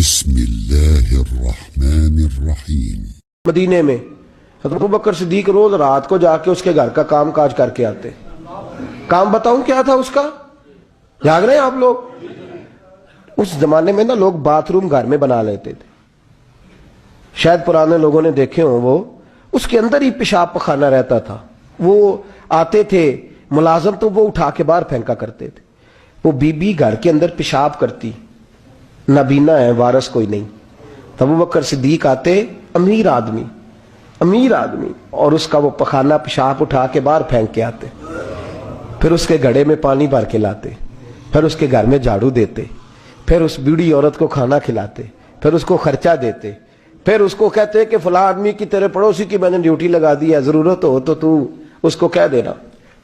بسم اللہ الرحمن الرحیم۔ مدینے میں حضرت ابوبکر صدیق روز رات کو جا کے اس کے گھر کا کام کاج کر کے آتے۔ کام بتاؤں کیا تھا اس کا؟ جاگ رہے ہیں آپ لوگ؟ اس زمانے میں نا لوگ باتھ روم گھر میں بنا لیتے تھے، شاید پرانے لوگوں نے دیکھے ہوں، وہ اس کے اندر ہی پیشاب پخانہ رہتا تھا۔ وہ آتے تھے ملازم تو وہ اٹھا کے باہر پھینکا کرتے تھے۔ وہ بی بی گھر کے اندر پیشاب کرتی، نابینا ہے، وارث کوئی نہیں، ابوبکر صدیق آتے، امیر آدمی، اور اس کا وہ پخانہ پیشاب اٹھا کے باہر پھینک کے آتے، پھر اس کے گھڑے میں پانی بھر کے لاتے، پھر اس کے گھر میں جھاڑو دیتے، پھر اس بوڑھی عورت کو کھانا کھلاتے، پھر اس کو خرچہ دیتے، پھر اس کو کہتے کہ فلاں آدمی کی تیرے پڑوسی کی میں نے ڈیوٹی لگا دی ہے، ضرورت ہو تو اس کو کہہ دینا۔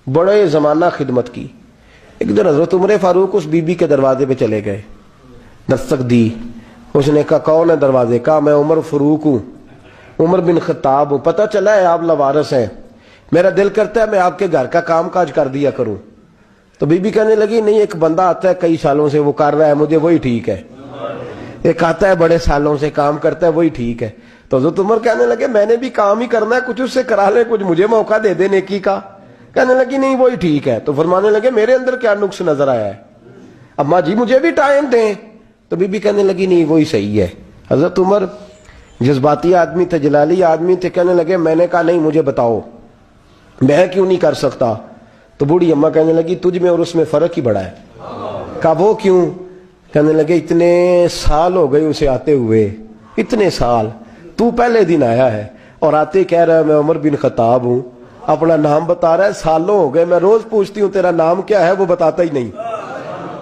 بڑے زمانہ خدمت کی۔ ایک دن حضرت عمر فاروق اس بی بی کے دروازے پہ چلے گئے، دستک دی، اس نے کہا کون ہے دروازے کا؟ میں عمر فاروق ہوں، عمر بن خطاب ہوں، پتہ چلا ہے آپ لوارث ہیں، میرا دل کرتا ہے میں آپ کے گھر کا کام کاج کر دیا کروں۔ تو بی بی کہنے لگی نہیں، ایک بندہ آتا ہے کئی سالوں سے وہ کر رہا ہے، مجھے وہی ٹھیک ہے، ایک آتا ہے بڑے سالوں سے کام کرتا ہے، وہی ٹھیک ہے۔ تو حضرت عمر کہنے لگے میں نے بھی کام ہی کرنا ہے، کچھ اس سے کرا لے، کچھ مجھے موقع دے دے نیکی کا۔ کہنے لگی نہیں وہی ٹھیک ہے۔ تو فرمانے لگے میرے اندر کیا نقص نظر آیا ہے؟ اماں جی مجھے بھی ٹائم دیں۔ تو بی بی کہنے لگی نہیں وہی صحیح ہے۔ حضرت عمر جذباتی آدمی تھے، جلالی آدمی تھے، کہنے لگے میں نے کہا نہیں مجھے بتاؤ میں کیوں نہیں کر سکتا؟ تو بوڑھی اماں کہنے لگی تجھ میں اور اس میں فرق ہی بڑا ہے۔ کہا وہ کیوں؟ کہنے لگے اتنے سال ہو گئے اسے آتے ہوئے، اتنے سال، تو پہلے دن آیا ہے اور آتے کہہ رہا ہے میں عمر بن خطاب ہوں، اپنا نام بتا رہا ہے، سالوں ہو گئے میں روز پوچھتی ہوں تیرا نام کیا ہے، وہ بتاتا ہی نہیں۔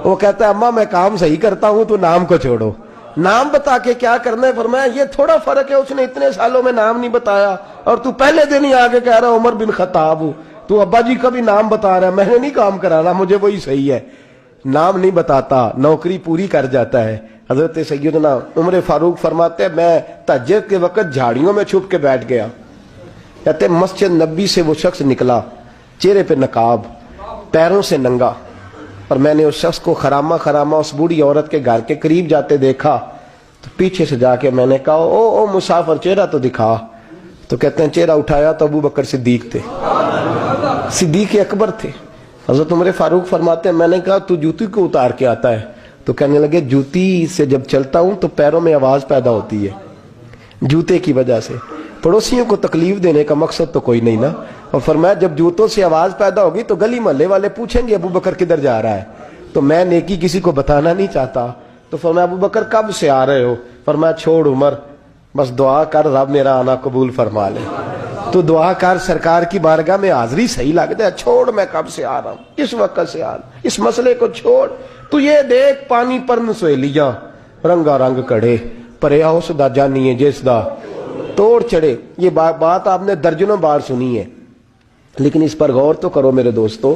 وہ کہتا ہے اماں میں کام صحیح کرتا ہوں تو نام کو چھوڑو، نام بتا کے کیا کرنا ہے؟ فرمایا یہ تھوڑا فرق ہے، اس نے اتنے سالوں میں نام نہیں بتایا اور تو پہلے دن ہی آگے کہہ رہا عمر بن خطاب ہوں، تو ابا جی کا بھی نام بتا رہا ہے، میں نے نہیں کام کرانا، مجھے وہی صحیح ہے۔ نام نہیں بتاتا، نوکری پوری کر جاتا ہے۔ حضرت سیدنا عمر فاروق فرماتے ہیں میں تہجد کے وقت جھاڑیوں میں چھپ کے بیٹھ گیا، کہتے ہیں مسجد نبی سے وہ شخص نکلا، چہرے پہ نقاب، پیروں سے ننگا، اور میں نے اس شخص کو خرامہ اس بوڑھی عورت کے گھر کے قریب جاتے دیکھا، تو پیچھے سے جا کے میں نے کہا او مسافر چہرہ تو دکھا۔ تو کہتے ہیں چہرہ اٹھایا تو ابوبکر صدیق تھے، صدیق اکبر تھے۔ حضرت عمر فاروق فرماتے ہیں میں نے کہا تو جوتی کو اتار کے آتا ہے؟ تو کہنے لگے جوتی سے جب چلتا ہوں تو پیروں میں آواز پیدا ہوتی ہے، جوتے کی وجہ سے۔ پڑوسیوں کو تکلیف دینے کا مقصد تو کوئی نہیں نا، اور فرمایا جب جوتوں سے آواز پیدا ہوگی تو گلی محلے والے پوچھیں گے ابوبکر کدھر جا رہا ہے، تو میں نیکی کسی کو بتانا نہیں چاہتا۔ تو فرمایا ابوبکر کب سے آ رہے ہو؟ فرمایا چھوڑ عمر، بس دعا کر رب میرا آنا قبول فرما لے، تو دعا کر سرکار کی بارگاہ میں حاضری صحیح لگ جائے، چھوڑ میں کب سے آ رہا ہوں، اس وقت سے آ رہا ہوں، اس مسئلے کو چھوڑ، تو یہ دیکھ پانی پر نسویلیاں رنگا رنگ کڑے پریا اس دا جانی ہے جس دا توڑ چڑھے۔ یہ بات آپ نے درجنوں بار سنی ہے، لیکن اس پر غور تو کرو میرے دوستو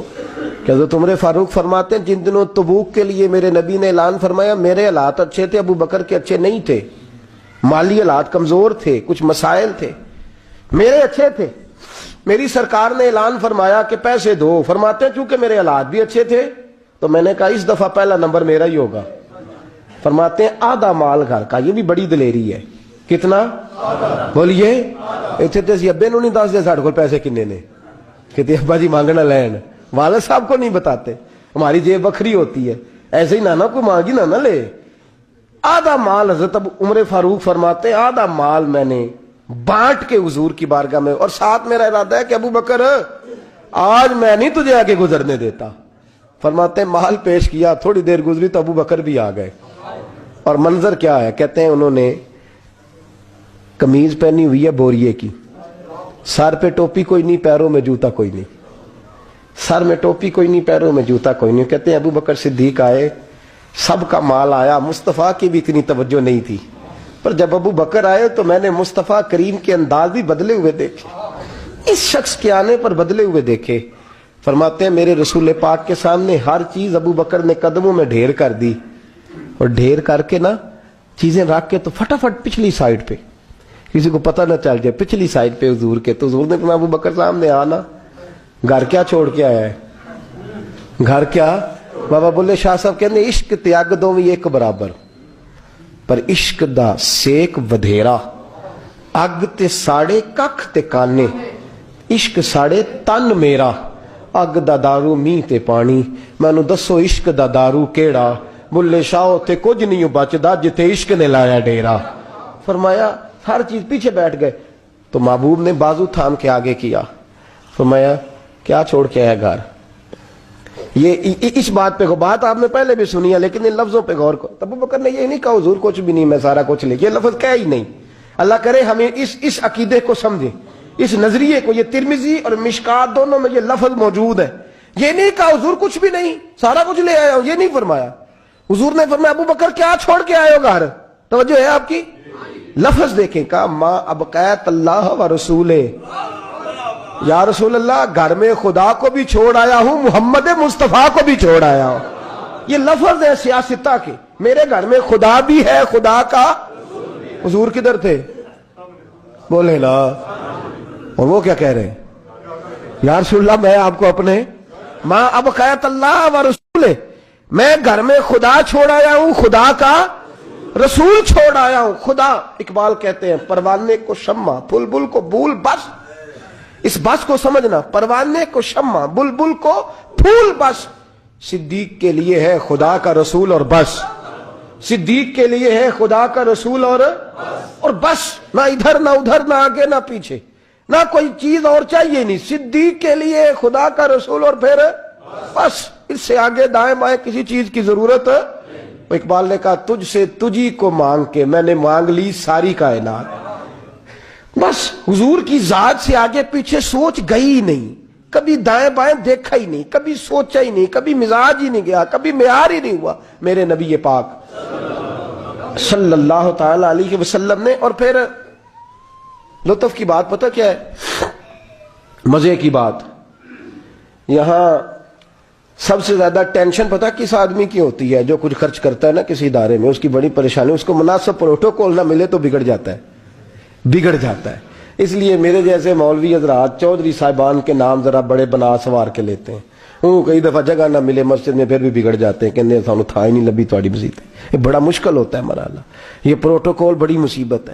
کہ حضرت عمر فاروق فرماتے ہیں جن دنوں تبوک کے لیے میرے نبی نے اعلان فرمایا میرے حالات اچھے تھے، ابو بکر کے اچھے نہیں تھے، مالی حالات کمزور تھے، کچھ مسائل تھے، میرے اچھے تھے۔ میری سرکار نے اعلان فرمایا کہ پیسے دو، فرماتے ہیں چونکہ میرے حالات بھی اچھے تھے تو میں نے کہا اس دفعہ پہلا نمبر میرا ہی ہوگا۔ فرماتے ہیں آدھا مال گھر کا، یہ بھی بڑی دلیری ہے۔ کتنا؟ بولیے اتنے تو اسی ابے نو نہیں دس دے ساڑھے کو پیسے کنے نے، کہتے ابا جی مانگنا لین، والد صاحب کو نہیں بتاتے، ہماری جیب بکھری ہوتی ہے، ایسے ہی نانا کوئی مانگی نہ لے۔ آدھا مال حضرت عمر فاروق فرماتے ہیں آدھا مال میں نے بانٹ کے حضور کی بارگاہ میں، اور ساتھ میرا ارادہ ہے کہ ابو بکر آج میں نہیں تجھے آگے گزرنے دیتا۔ فرماتے ہیں مال پیش کیا، تھوڑی دیر گزری تو ابو بکر بھی آ گئے، اور منظر کیا ہے؟ کہتے ہیں انہوں نے قمیض پہنی ہوئی ہے بوریے کی، سر پہ ٹوپی کوئی نہیں، پیروں میں جوتا کوئی نہیں، سر میں ٹوپی کوئی نہیں، پیروں میں جوتا کوئی نہیں۔ کہتے ہیں ابو بکر صدیق آئے، سب کا مال آیا، مصطفیٰ کی بھی اتنی توجہ نہیں تھی، پر جب ابو بکر آئے تو میں نے مصطفیٰ کریم کے انداز بھی بدلے ہوئے دیکھے، اس شخص کے آنے پر بدلے ہوئے دیکھے۔ فرماتے ہیں میرے رسول پاک کے سامنے ہر چیز ابو بکر نے قدموں میں ڈھیر کر دی، اور ڈھیر کر کے نا چیزیں رکھ کے تو فٹافٹ پچھلی سائڈ پہ، کسی کو پتہ نہ چل جائے، پچھلی سائڈ پہ حضور کے۔ تو حضور نے فرمایا ابو بکر سامنے آنا، گھر کیا چھوڑ کے آیا ہے؟ گھر کیا؟ بابا بلے شاہ صاحب کہتے ہیں عشق تیاگ دو بھی ایک برابر، پر عشق دا سیک ودھیرا اگ تے ساڑے ککھ تے کانے عشق ساڑے تن میرا اگ دا دارو می تے پانی مینو دسو عشق دا دارو کیڑا بلے شاہ تے کچھ نہیں بچدا جتے عشق نے لایا ڈیرا. فرمایا ہر چیز پیچھے بیٹھ گئے تو محبوب نے بازو تھام کے آگے کیا. فرمایا کیا چھوڑ کے آیا گھر. یہ اس بات پہ بات آپ نے پہلے بھی سنی ہے لیکن ان لفظوں پہ غور کرو. ابو بکر نے یہ نہیں کہا حضور کچھ بھی نہیں میں سارا کچھ لے, یہ لفظ کہا ہی نہیں. اللہ کرے ہمیں اس عقیدے کو سمجھیں, اس نظریے کو. یہ ترمذی اور مشکات دونوں میں یہ لفظ موجود ہے. یہ نہیں کہا حضور کچھ بھی نہیں سارا کچھ لے آیا ہوں, یہ نہیں فرمایا. حضور نے فرمایا ابو بکر کیا چھوڑ کے آئے ہو گھر. توجہ ہے آپ کی. لفظ دیکھیں کہا ما ابقیت اللہ و رسولے, یا رسول اللہ گھر میں خدا کو بھی چھوڑ آیا ہوں محمد مصطفیٰ کو بھی چھوڑ آیا ہوں. یہ لفظ ہے سیاستہ کے. میرے گھر میں خدا بھی ہے خدا کا. حضور کدھر تھے بولے نا, اور وہ کیا کہہ رہے ہیں یا رسول اللہ میں آپ کو اپنے ما ابقیت اللہ و رسولے, میں گھر میں خدا چھوڑ آیا ہوں خدا کا رسول چھوڑ آیا ہوں. خدا اقبال کہتے ہیں پروانے کو شمع بلبل کو بھول بس. اس بس کو سمجھنا, پروانے کو شمع بلبل کو پھول بس. صدیق کے لیے ہے خدا کا رسول اور بس. صدیق کے لیے ہے خدا کا رسول اور بس. نہ ادھر نہ ادھر نہ آگے نہ پیچھے نہ کوئی چیز اور چاہیے نہیں. صدیق کے لیے خدا کا رسول اور پھر بس. اس سے آگے دائیں بائیں کسی چیز کی ضرورت. اقبال نے کہا تجھ سے تجھی کو مانگ کے میں نے مانگ لی ساری کائنات. بس حضور کی ذات سے آگے پیچھے سوچ گئی نہیں, کبھی دائیں بائیں دیکھا ہی نہیں, کبھی سوچا ہی نہیں, کبھی مزاج ہی نہیں گیا, کبھی معیار ہی نہیں ہوا میرے نبی پاک صلی اللہ تعالی علیہ وسلم نے. اور پھر لطف کی بات پتہ کیا ہے, مزے کی بات, یہاں سب سے زیادہ ٹینشن پتہ کس آدمی کی ہوتی ہے جو کچھ خرچ کرتا ہے نا کسی ادارے میں. اس کی بڑی پریشانی, اس کو مناسب پروٹوکول نہ ملے تو بگڑ جاتا ہے. اس لیے میرے جیسے مولوی حضرات چودھری صاحبان کے نام ذرا بڑے بنا سوار کے لیتے ہیں. کئی دفعہ جگہ نہ ملے مسجد میں پھر بھی بگڑ جاتے ہیں, کہنے سانو تھا ہی نہیں لبھی تھوڑی مسجد. یہ بڑا مشکل ہوتا ہے مرحلہ, یہ پروٹوکول بڑی مصیبت ہے,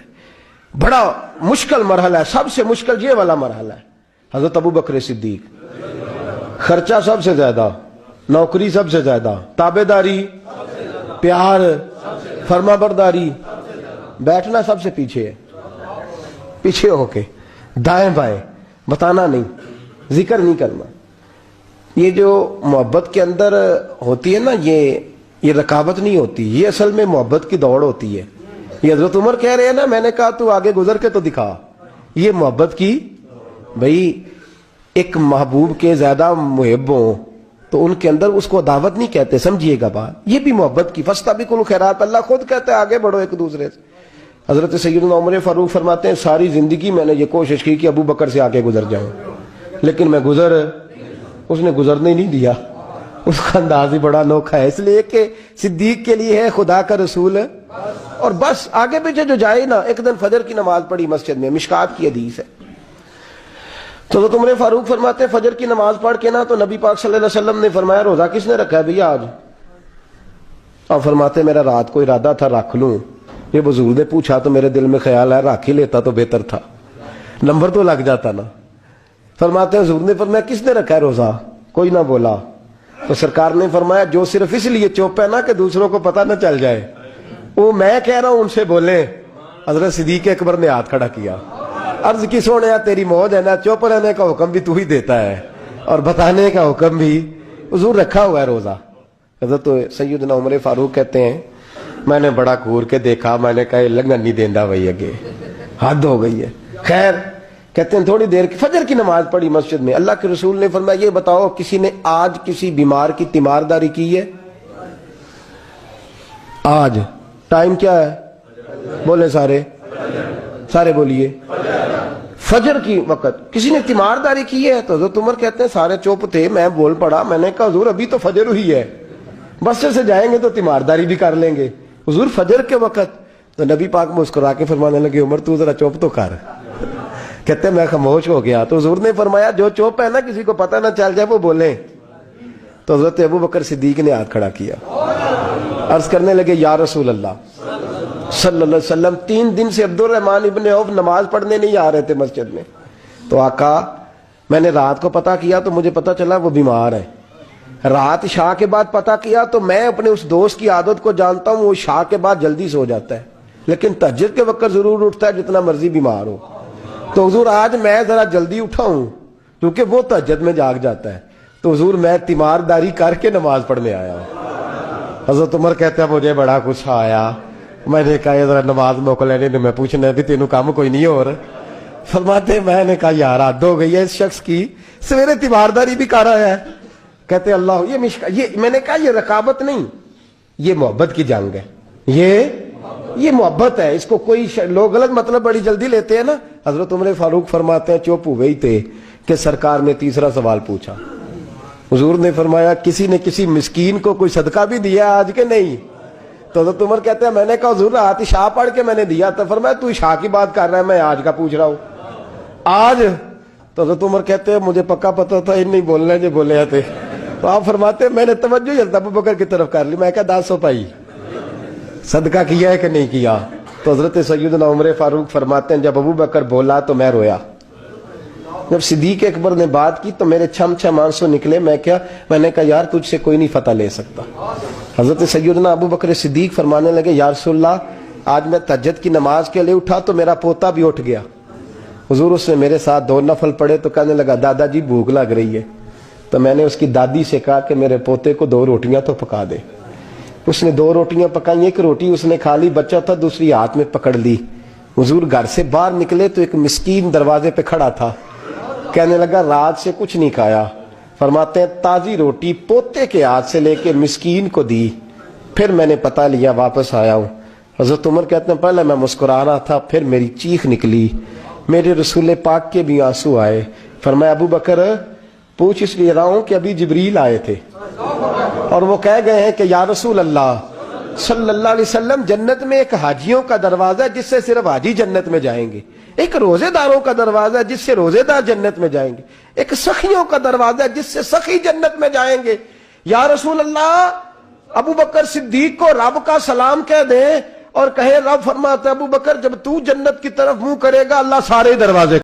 بڑا مشکل مرحلہ ہے. سب سے مشکل یہ والا مرحلہ ہے. حضرت ابو بکر صدیق, خرچہ سب سے زیادہ, نوکری سب سے زیادہ, تابعداری, پیار, فرما برداری, بیٹھنا سب سے پیچھے ہے, پیچھے ہو کے دائیں بائیں بتانا نہیں, ذکر نہیں کرنا. یہ جو محبت کے اندر ہوتی ہے نا یہ رکاوٹ نہیں ہوتی, یہ اصل میں محبت کی دوڑ ہوتی ہے. یہ حضرت عمر کہہ رہے ہیں نا, میں نے کہا تو آگے گزر کے تو دکھا. یہ محبت کی, بھائی ایک محبوب کے زیادہ محب ہوں تو ان کے اندر اس کو دعوت نہیں کہتے, سمجھیے گا بات. یہ بھی محبت کی فاستبقوا الخیرات, اللہ خود کہتا ہے آگے بڑھو ایک دوسرے سے. حضرت سیدنا عمر فاروق فرماتے ہیں ساری زندگی میں نے یہ کوشش کی کہ ابو بکر سے آگے گزر جاؤں, لیکن میں اس نے گزرنے نہیں دیا. اس کا انداز ہی بڑا انوکھا ہے, اس لیے کہ صدیق کے لیے ہے خدا کا رسول اور بس. آگے پیچھے جو جائے نا, ایک دن فجر کی نماز پڑھی مسجد میں, مشکات کی حدیث ہے. تو حضرت عمر فاروق فرماتے ہیں فجر کی نماز پڑھ کے نا تو نبی پاک صلی اللہ علیہ وسلم نے فرمایا روزہ کس نے رکھا ہے بھیا آج؟ آپ فرماتے میرا رات کو ارادہ تھا رکھ لوں. یہ بزرگ نے پوچھا تو میرے دل میں خیال ہے رکھ ہی لیتا تو بہتر تھا, نمبر تو لگ جاتا نا. فرماتے ہیں حضور نے فرمایا کس نے رکھا ہے روزہ؟ کوئی نہ بولا. تو سرکار نے فرمایا جو صرف اس لیے چپ ہے نا کہ دوسروں کو پتہ نہ چل جائے, وہ میں کہہ رہا ہوں ان سے بولے. حضرت صدیق اکبر نے ہاتھ کھڑا کیا, عرض کی سونے تیری موج ہے نا, چپ رہنے کا حکم بھی تو ہی دیتا ہے اور بتانے کا حکم بھی. حضور رکھا ہوا ہے روزہ. حضرت سیدنا عمر فاروق کہتے ہیں میں نے بڑا گور کے دیکھا, میں نے کہا لنگن نہیں دیندا بھائی, اگے حد ہو گئی ہے. خیر کہتے ہیں تھوڑی دیر فجر کی نماز پڑھی مسجد میں. اللہ کے رسول نے فرمایا یہ بتاؤ کسی نے آج کسی بیمار کی تیمارداری کی ہے؟ آج ٹائم کیا ہے بولے سارے بولیے, فجر کی وقت کسی نے تیمارداری کی ہے؟ تو حضرت عمر کہتے ہیں سارے چپ تھے, میں بول پڑا, میں نے کہا حضور ابھی تو فجر ہوئی ہے, بس سے جائیں گے تو تیمارداری بھی کر لیں گے. حضور فجر کے وقت. تو نبی پاک مسکرا کے فرمانے لگے عمر تو ذرا چپ تو کر. کہتے ہیں میں خاموش ہو گیا. تو حضور نے فرمایا جو چپ ہے نا کسی کو پتہ نہ چل جائے وہ بولیں. تو حضرت ابو بکر صدیق نے ہاتھ کھڑا کیا, عرض کرنے لگے یا رسول اللہ صلی اللہ علیہ وسلم 3 دن سے عبد الرحمن ابن عوف نماز پڑھنے نہیں آ رہے تھے مسجد میں. تو آقا میں نے رات کو پتہ کیا تو مجھے پتہ چلا وہ بیمار ہے. رات عشاء کے بعد پتہ کیا تو میں اپنے اس دوست کی عادت کو جانتا ہوں, وہ عشاء کے بعد جلدی سو جاتا ہے لیکن تہجد کے وقت ضرور اٹھتا ہے جتنا مرضی بیمار ہو. تو حضور آج میں ذرا جلدی اٹھا ہوں کیونکہ وہ تہجد میں جاگ جاتا ہے. تو حضور میں تیمارداری کر کے نماز پڑھنے آیا ہوں. حضرت عمر کہتے ہیں مجھے بڑا غصہ آیا. میں نے کہا ذرا نماز موقع لینے میں پوچھنا بھی تینوں کام کوئی نہیں ہو رہا. فرماتے میں نے کہا یار حد ہو گئی ہے اس شخص کی, سویرے تیمارداری بھی کر رہا ہے. کہتے اللہ یہ میں نے کہا یہ رقابت نہیں, یہ محبت کی جنگ ہے, یہ محبت ہے. اس کو کوئی لوگ غلط مطلب بڑی جلدی لیتے ہیں نا. حضرت عمر فاروق فرماتے ہیں چپ ہوئے ہی تھے کہ سرکار نے تیسرا سوال پوچھا. حضور نے فرمایا کسی نے کسی مسکین کو کوئی صدقہ بھی دیا آج کے نہیں؟ تو حضرت عمر کہتے ہیں میں نے کہا حضور رات عشاء پڑھ کے میں نے دیا تھا. فرمایا تو عشاء کی بات کر رہا ہے, میں آج کا پوچھ رہا ہوں. آج؟ تو حضرت عمر کہتے ہیں مجھے پکا پتا تھا ان نہیں بولنے جو بولے تھے. تو آپ فرماتے ہیں میں نے توجہ حضرت ابوبکر کی طرف کر لی. میں کہا 10 روپے صدقہ کیا ہے کہ نہیں کیا؟ تو حضرت سیدنا عمر فاروق فرماتے ہیں جب ابوبکر بولا تو میں رویا. جب صدیق اکبر نے بات کی تو میرے چھم چھم آنسو نکلے. میں نے کہا یار تجھ سے کوئی نہیں فتح لے سکتا. حضرت سیدنا ابوبکر صدیق فرمانے لگے یا رسول اللہ آج میں تہجد کی نماز کے لیے اٹھا تو میرا پوتا بھی اٹھ گیا. حضور اس نے میرے ساتھ 2 نفل پڑھے تو کہنے لگا دادا جی بھوک لگ رہی ہے. تو میں نے اس کی دادی سے کہا کہ میرے پوتے کو 2 روٹیاں تو پکا دے. اس نے 2 روٹیاں پکائیں. ایک روٹی اس نے کھا لی, بچہ تھا, دوسری ہاتھ میں پکڑ لی. حضور گھر سے باہر نکلے تو ایک مسکین دروازے پہ کھڑا تھا. کہنے لگا رات سے کچھ نہیں کھایا. فرماتے ہیں تازی روٹی پوتے کے ہاتھ سے لے کے مسکین کو دی. پھر میں نے پتہ لیا واپس آیا ہوں. حضرت عمر کہتے ہیں پہلے میں مسکرا رہا تھا پھر میری چیخ نکلی. میرے رسول پاک کے بھی آنسو آئے. فرمایا ابو بکر پوچھ اس لیے رہا ہوں کہ ابھی جبریل آئے تھے اور وہ کہہ گئے ہیں کہ یا رسول اللہ صلی اللہ علیہ وسلم جنت میں ایک حاجیوں کا دروازہ ہے جس سے صرف حاجی جنت میں جائیں گے, ایک روزے داروں کا دروازہ ہے جس سے روزے دار جنت میں جائیں گے, ایک سخیوں کا دروازہ ہے جس سے سخی جنت میں جائیں گے. یا رسول اللہ ابو بکر صدیق کو رب کا سلام کہہ دیں اور کہیں رب فرماتا ہے ابو بکر جب تو جنت کی طرف منہ کرے گا اللہ سارے دروازے